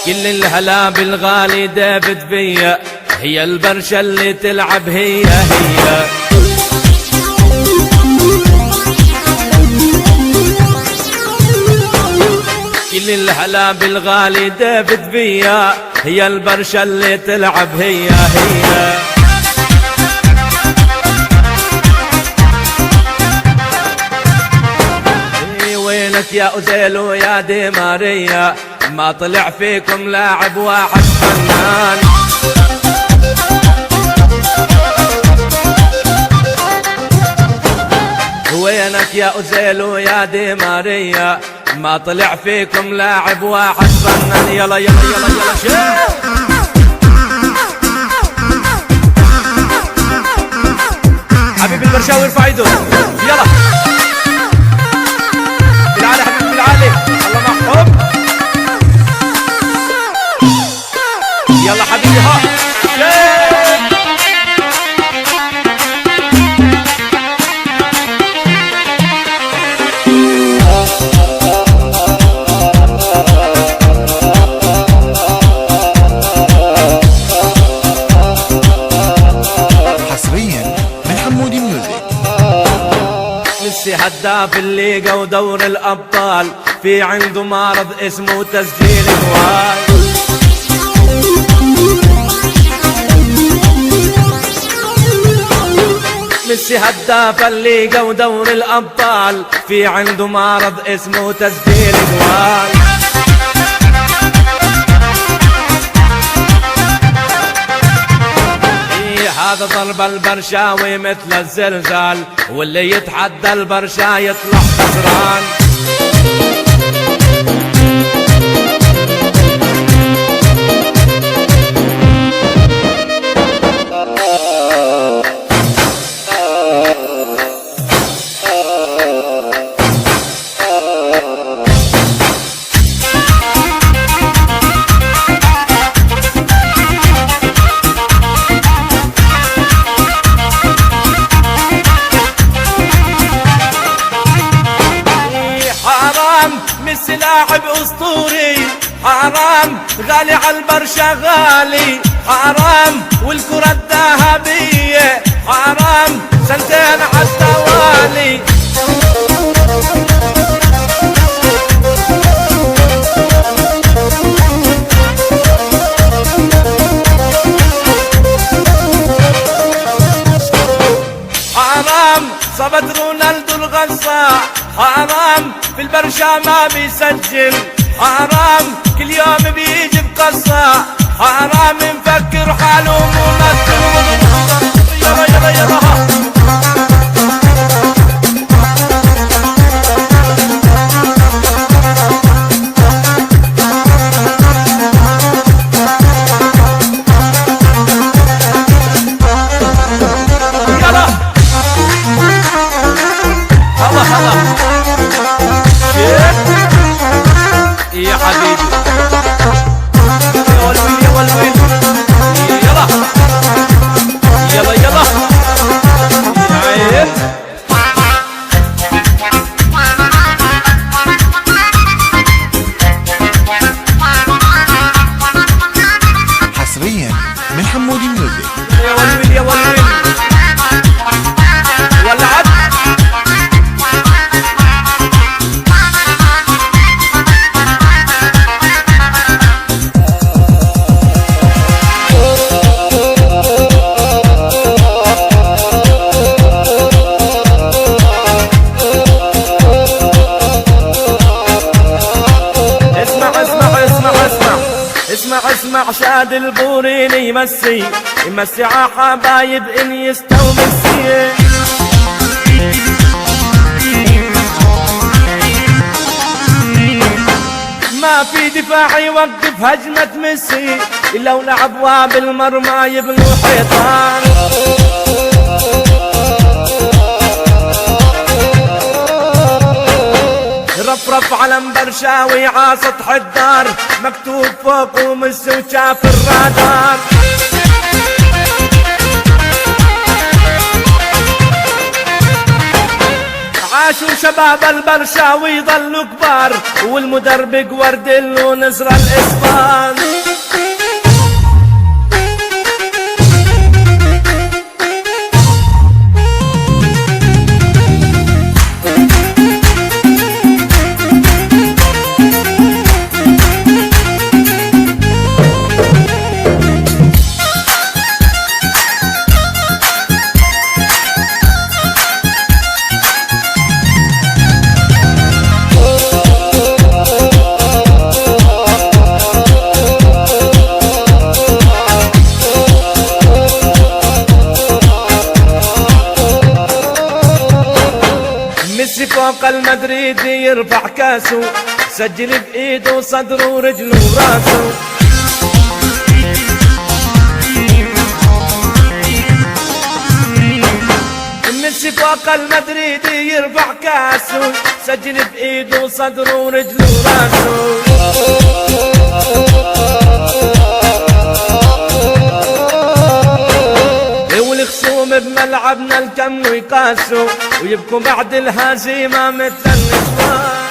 كل الهلا بالغالي دافت بيا، هي البرشا اللي تلعب هي كل الهلا بالغالي دافت بيا، هي البرشا اللي تلعب هي وينك يا أوزيل ويا دي ماريا، ما طلع فيكم لاعب واحد فنان. وينك يا أوزيل ويا دي ماريا، ما طلع فيكم لاعب واحد فنان. يلا يلا يلا يلا شيل حبيبي البرشاوي ارفع ايده يلا بالعالي حبيبي بالعالي. الله محفوظ يلا حبيبي ها حصريا من حمودي ميوزك. ميسي هداف الليجا ودور الأبطال، في عنده مرض اسمه تسجيل جوال. ميسي هداف الليجا ودور الأبطال، في عنده مرض اسمه تسجيل جوال. هذا ضرب البرشاوي مثل الزلزال، واللي يتحدى البرشا يطلع خسران. ميسي لاعب اسطوري، حرام غالي على البرشا غالي، حرام والكرة الذهبية، حرام سنتين على التوالي. حرام صبت رونالدو الغصاع، حرام في البرشا ما بيسجل، حرام كل يوم بيجي بقصة، حرام مفكر حاله ممثل. يلا يلا يلا يا حبيبي يا والويل يا والويل يلا يلا يلا يا عين. حصريا من حمودي ميوزك. يا والويل يا والويل ولعت. اسمع شاد البوريني يمسي ع حبايب انيستا وميسي. ما في دفاع يوقف هجمة ميسي، لو لعبوا بالمرمى يبنوا حيطان. رفرف علم برشاوي عاسطح الدار، مكتوب فوق ومس وشاف الرادار. عاشوا شباب البرشاوي ظلوا كبار، والمدربق ورد ونزر الإسبان. ميسي فوق المدريدي يرفع كاسه، سجل بايده صدره ورجله وراسه. ميسي فوق المدريدي يرفع كاسه، سجل بايده صدره ورجله وراسه. والخصوم بملعبنا الكم ويقاسوا، ويبكوا بعد الهزيمة مثل النسوان.